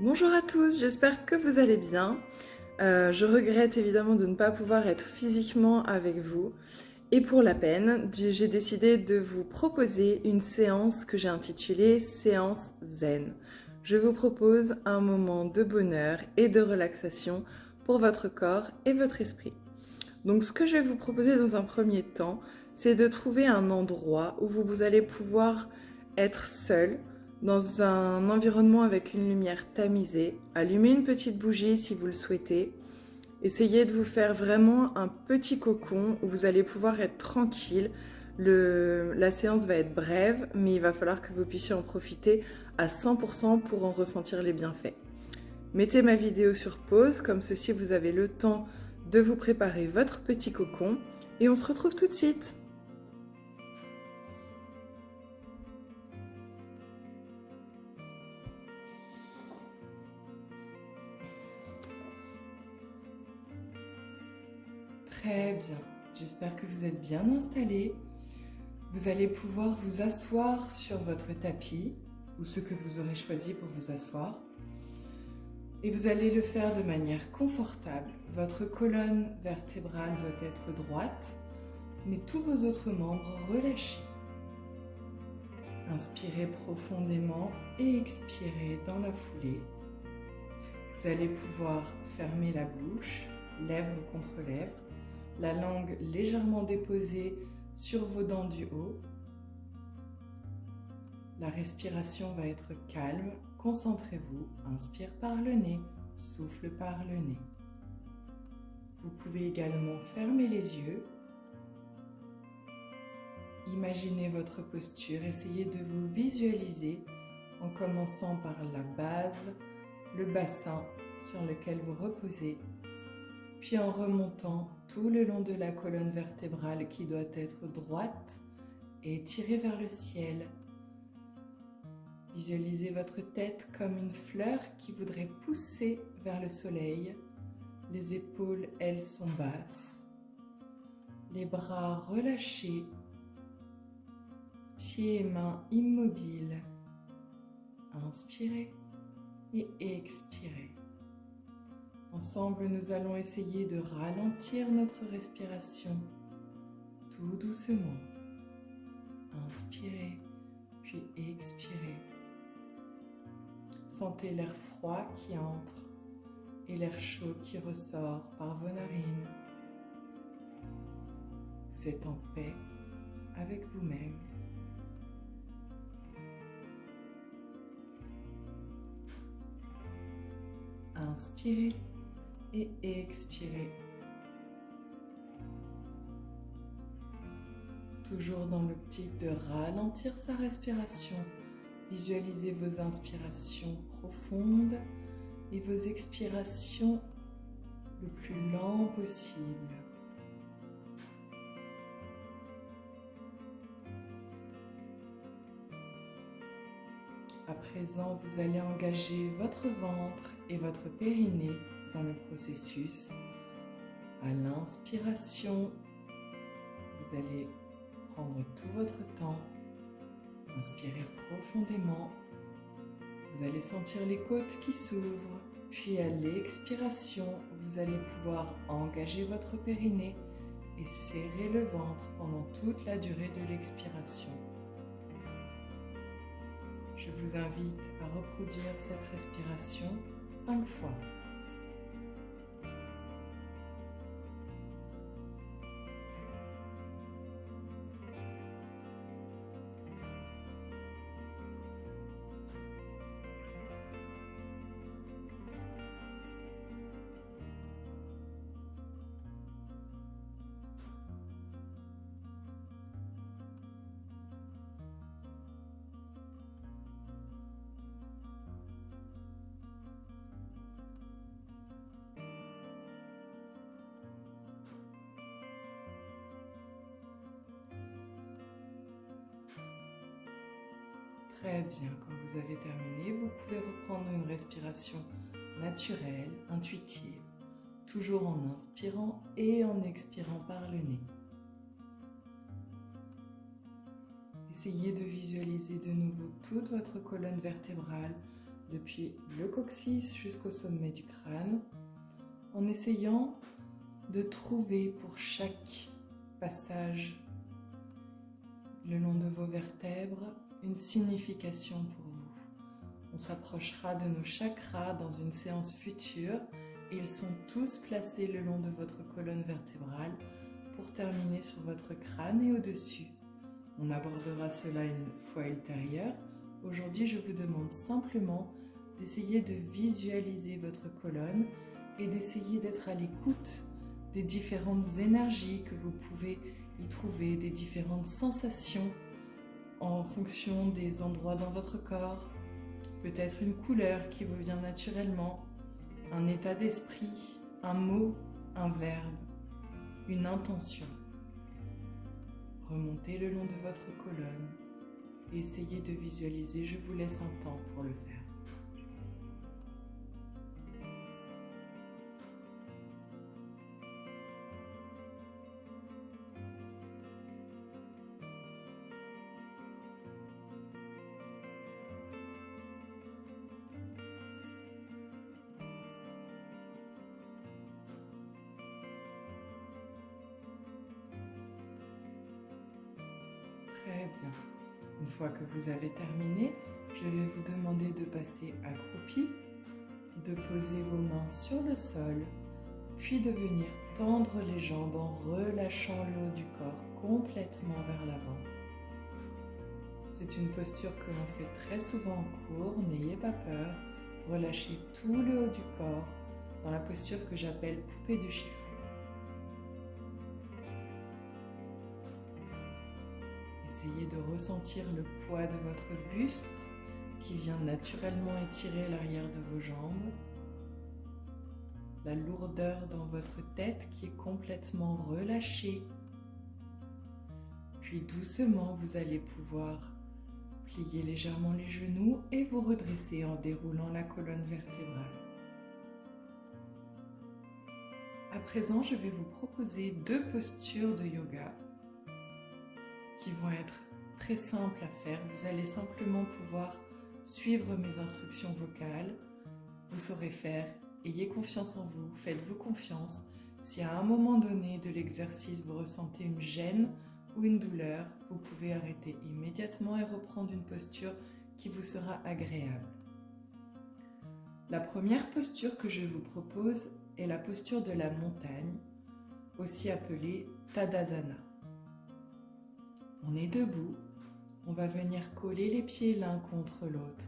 Bonjour à tous, j'espère que vous allez bien. Je regrette évidemment de ne pas pouvoir être physiquement avec vous. Et pour la peine, j'ai décidé de vous proposer une séance que j'ai intitulée Séance Zen. Je vous propose un moment de bonheur et de relaxation pour votre corps et votre esprit. Donc ce que je vais vous proposer dans un premier temps, c'est de trouver un endroit où vous allez pouvoir être seul, dans un environnement avec une lumière tamisée. Allumez une petite bougie si vous le souhaitez. Essayez de vous faire vraiment un petit cocon où vous allez pouvoir être tranquille. La séance va être brève, mais il va falloir que vous puissiez en profiter à 100% pour en ressentir les bienfaits. Mettez ma vidéo sur pause, comme ceci vous avez le temps de vous préparer votre petit cocon et on se retrouve tout de suite. Très bien, j'espère que vous êtes bien installés. Vous allez pouvoir vous asseoir sur votre tapis ou ce que vous aurez choisi pour vous asseoir. Et vous allez le faire de manière confortable. Votre colonne vertébrale doit être droite, mais tous vos autres membres relâchés. Inspirez profondément et expirez dans la foulée. Vous allez pouvoir fermer la bouche, lèvres contre lèvres, la langue légèrement déposée sur vos dents du haut. La respiration va être calme. Concentrez-vous. Inspire par le nez, souffle par le nez. Vous pouvez également fermer les yeux. Imaginez votre posture. Essayez de vous visualiser en commençant par la base, le bassin sur lequel vous reposez, puis en remontant tout le long de la colonne vertébrale qui doit être droite et tirée vers le ciel. Visualisez votre tête comme une fleur qui voudrait pousser vers le soleil. Les épaules, elles, sont basses. Les bras relâchés. Pieds et mains immobiles. Inspirez et expirez. Ensemble, nous allons essayer de ralentir notre respiration tout doucement. Inspirez, puis expirez. Sentez l'air froid qui entre et l'air chaud qui ressort par vos narines. Vous êtes en paix avec vous-même. Inspirez et expirez. Toujours dans l'optique de ralentir sa respiration, visualisez vos inspirations profondes et vos expirations le plus lent possible. À présent, vous allez engager votre ventre et votre périnée dans le processus. À l'inspiration, vous allez prendre tout votre temps. Inspirez profondément. Vous allez sentir les côtes qui s'ouvrent. Puis à l'expiration, vous allez pouvoir engager votre périnée et serrer le ventre pendant toute la durée de l'expiration. Je vous invite à reproduire cette respiration 5 fois. Très bien, quand vous avez terminé, vous pouvez reprendre une respiration naturelle, intuitive, toujours en inspirant et en expirant par le nez. Essayez de visualiser de nouveau toute votre colonne vertébrale depuis le coccyx jusqu'au sommet du crâne, en essayant de trouver pour chaque passage le long de vos vertèbres une signification pour vous. On s'approchera de nos chakras dans une séance future et ils sont tous placés le long de votre colonne vertébrale pour terminer sur votre crâne et au-dessus. On abordera cela une fois ultérieure. Aujourd'hui, je vous demande simplement d'essayer de visualiser votre colonne et d'essayer d'être à l'écoute des différentes énergies que vous pouvez y trouver, des différentes sensations en fonction des endroits dans votre corps, peut-être une couleur qui vous vient naturellement, un état d'esprit, un mot, un verbe, une intention. Remontez le long de votre colonne et essayez de visualiser. Je vous laisse un temps pour le faire. Très bien. Une fois que vous avez terminé, je vais vous demander de passer accroupi, de poser vos mains sur le sol, puis de venir tendre les jambes en relâchant le haut du corps complètement vers l'avant. C'est une posture que l'on fait très souvent en cours, n'ayez pas peur, relâchez tout le haut du corps dans la posture que j'appelle poupée de chiffon. Essayez de ressentir le poids de votre buste qui vient naturellement étirer l'arrière de vos jambes, la lourdeur dans votre tête qui est complètement relâchée. Puis doucement, vous allez pouvoir plier légèrement les genoux et vous redresser en déroulant la colonne vertébrale. À présent, je vais vous proposer 2 postures de yoga qui vont être très simples à faire. Vous allez simplement pouvoir suivre mes instructions vocales. Vous saurez faire. Ayez confiance en vous. Faites-vous confiance. Si à un moment donné de l'exercice, vous ressentez une gêne ou une douleur, vous pouvez arrêter immédiatement et reprendre une posture qui vous sera agréable. La première posture que je vous propose est la posture de la montagne, aussi appelée Tadasana. On est debout, on va venir coller les pieds l'un contre l'autre.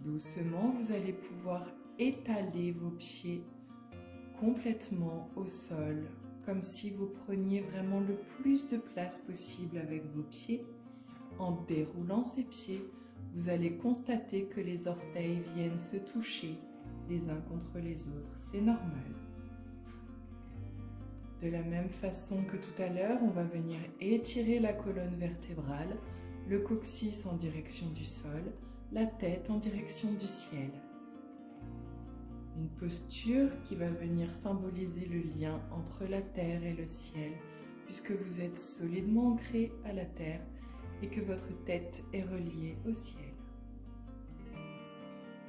Doucement, vous allez pouvoir étaler vos pieds complètement au sol, comme si vous preniez vraiment le plus de place possible avec vos pieds. En déroulant ces pieds, vous allez constater que les orteils viennent se toucher les uns contre les autres. C'est normal. De la même façon que tout à l'heure, on va venir étirer la colonne vertébrale, le coccyx en direction du sol, la tête en direction du ciel. Une posture qui va venir symboliser le lien entre la terre et le ciel, puisque vous êtes solidement ancré à la terre et que votre tête est reliée au ciel.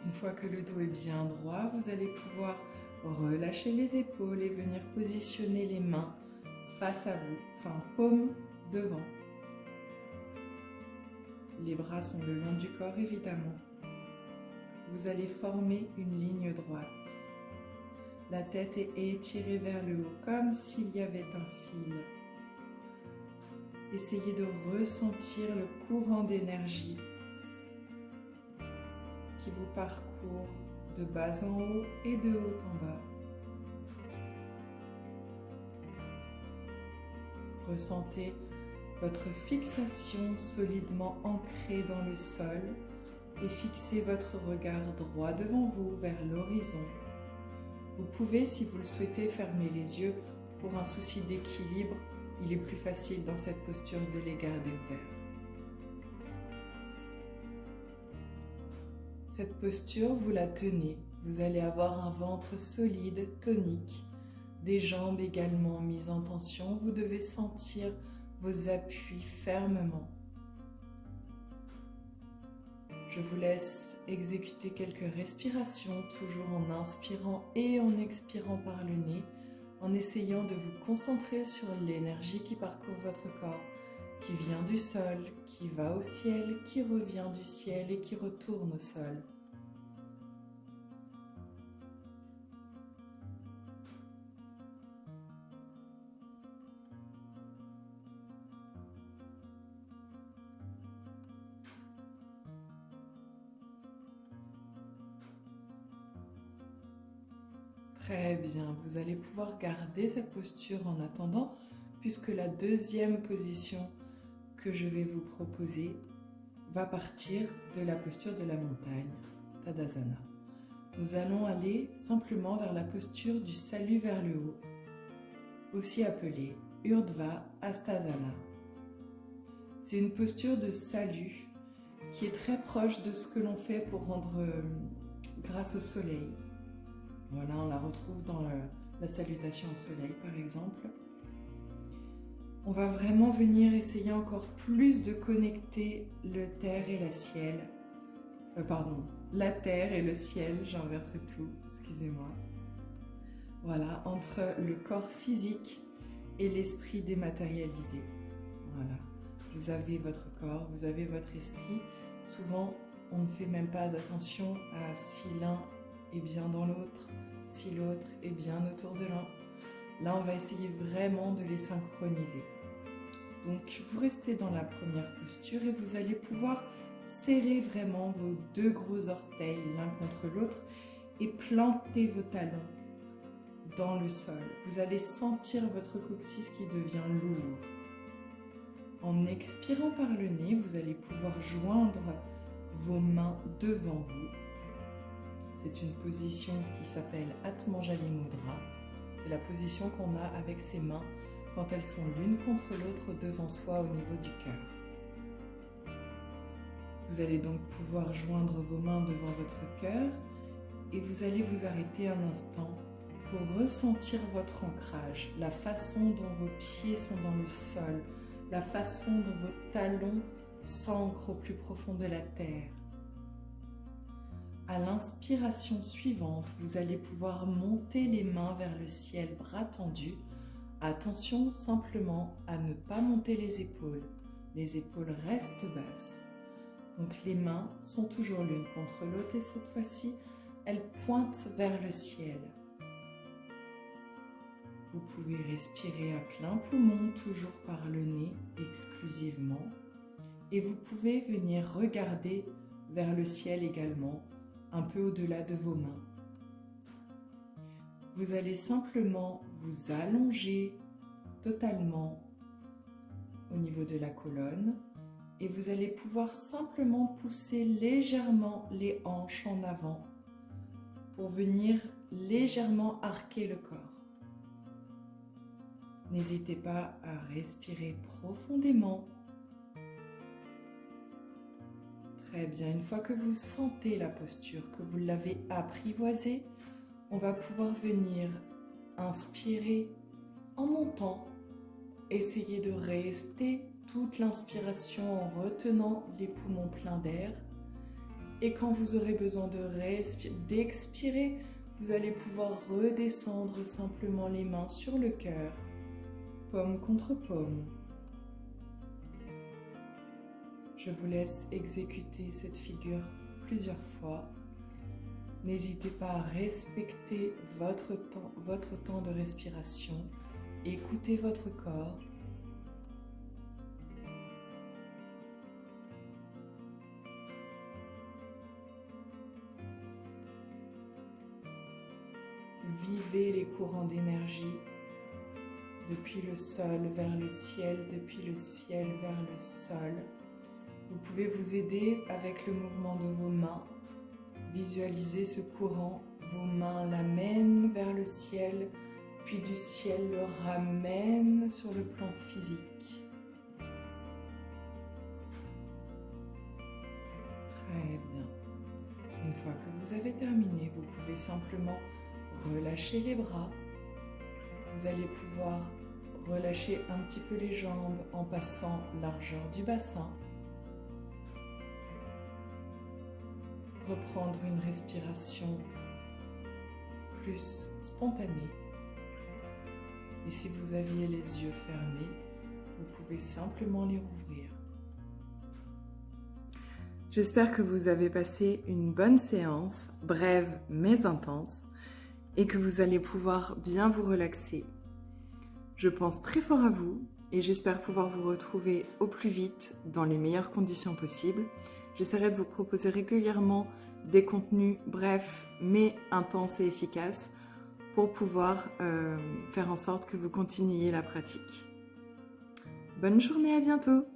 Une fois que le dos est bien droit, vous allez pouvoir relâcher les épaules et venir positionner les mains face à vous, enfin paume devant. Les bras sont le long du corps évidemment. Vous allez former une ligne droite. La tête est étirée vers le haut comme s'il y avait un fil. Essayez de ressentir le courant d'énergie qui vous parcourt de bas en haut et de haut en bas. Ressentez votre fixation solidement ancrée dans le sol et fixez votre regard droit devant vous vers l'horizon. Vous pouvez, si vous le souhaitez, fermer les yeux pour un souci d'équilibre. Il est plus facile dans cette posture de les garder ouverts. Cette posture, vous la tenez. Vous allez avoir un ventre solide, tonique, des jambes également mises en tension. Vous devez sentir vos appuis fermement. Je vous laisse exécuter quelques respirations, toujours en inspirant et en expirant par le nez, en essayant de vous concentrer sur l'énergie qui parcourt votre corps, qui vient du sol, qui va au ciel, qui revient du ciel et qui retourne au sol. Très bien, vous allez pouvoir garder cette posture en attendant, puisque la deuxième position que je vais vous proposer va partir de la posture de la montagne, Tadasana. Nous allons aller simplement vers la posture du salut vers le haut, aussi appelée Urdhva Hastasana. C'est une posture de salut qui est très proche de ce que l'on fait pour rendre grâce au soleil. Voilà, on la retrouve dans la salutation au soleil, par exemple. On va vraiment venir essayer encore plus de connecter la terre et le ciel. La terre et le ciel, j'inverse tout, excusez-moi. Voilà, entre le corps physique et l'esprit dématérialisé. Voilà, vous avez votre corps, vous avez votre esprit. Souvent, on ne fait même pas attention à si l'un est bien dans l'autre, si l'autre est bien autour de l'un. Là, on va essayer vraiment de les synchroniser. Donc, vous restez dans la première posture et vous allez pouvoir serrer vraiment vos deux gros orteils l'un contre l'autre et planter vos talons dans le sol. Vous allez sentir votre coccyx qui devient lourd. En expirant par le nez, vous allez pouvoir joindre vos mains devant vous. C'est une position qui s'appelle Atmanjali Mudra. C'est la position qu'on a avec ses mains quand elles sont l'une contre l'autre devant soi au niveau du cœur. Vous allez donc pouvoir joindre vos mains devant votre cœur et vous allez vous arrêter un instant pour ressentir votre ancrage, la façon dont vos pieds sont dans le sol, la façon dont vos talons s'ancrent au plus profond de la terre. À l'inspiration suivante, vous allez pouvoir monter les mains vers le ciel, bras tendus. Attention simplement à ne pas monter les épaules. Les épaules restent basses. Donc les mains sont toujours l'une contre l'autre et cette fois-ci, elles pointent vers le ciel. Vous pouvez respirer à plein poumon, toujours par le nez exclusivement. Et vous pouvez venir regarder vers le ciel également, un peu au-delà de vos mains. Vous allez simplement vous allonger totalement au niveau de la colonne et vous allez pouvoir simplement pousser légèrement les hanches en avant pour venir légèrement arquer le corps. N'hésitez pas à respirer profondément. Très bien, une fois que vous sentez la posture, que vous l'avez apprivoisée, on va pouvoir venir inspirer en montant. Essayez de rester toute l'inspiration en retenant les poumons pleins d'air. Et quand vous aurez besoin d'expirer, vous allez pouvoir redescendre simplement les mains sur le cœur, paume contre paume. Je vous laisse exécuter cette figure plusieurs fois. N'hésitez pas à respecter votre temps de respiration. Écoutez votre corps. Vivez les courants d'énergie depuis le sol vers le ciel, depuis le ciel vers le sol. Vous pouvez vous aider avec le mouvement de vos mains. Visualisez ce courant. Vos mains l'amènent vers le ciel, puis du ciel le ramènent sur le plan physique. Très bien. Une fois que vous avez terminé, vous pouvez simplement relâcher les bras. Vous allez pouvoir relâcher un petit peu les jambes en passant largeur du bassin. reprendre une respiration plus spontanée. Et si vous aviez les yeux fermés, vous pouvez simplement les rouvrir. J'espère que vous avez passé une bonne séance, brève mais intense, et que vous allez pouvoir bien vous relaxer. Je pense très fort à vous et j'espère pouvoir vous retrouver au plus vite dans les meilleures conditions possibles. J'essaierai de vous proposer régulièrement des contenus brefs mais intenses et efficaces pour pouvoir faire en sorte que vous continuiez la pratique. Bonne journée, à bientôt!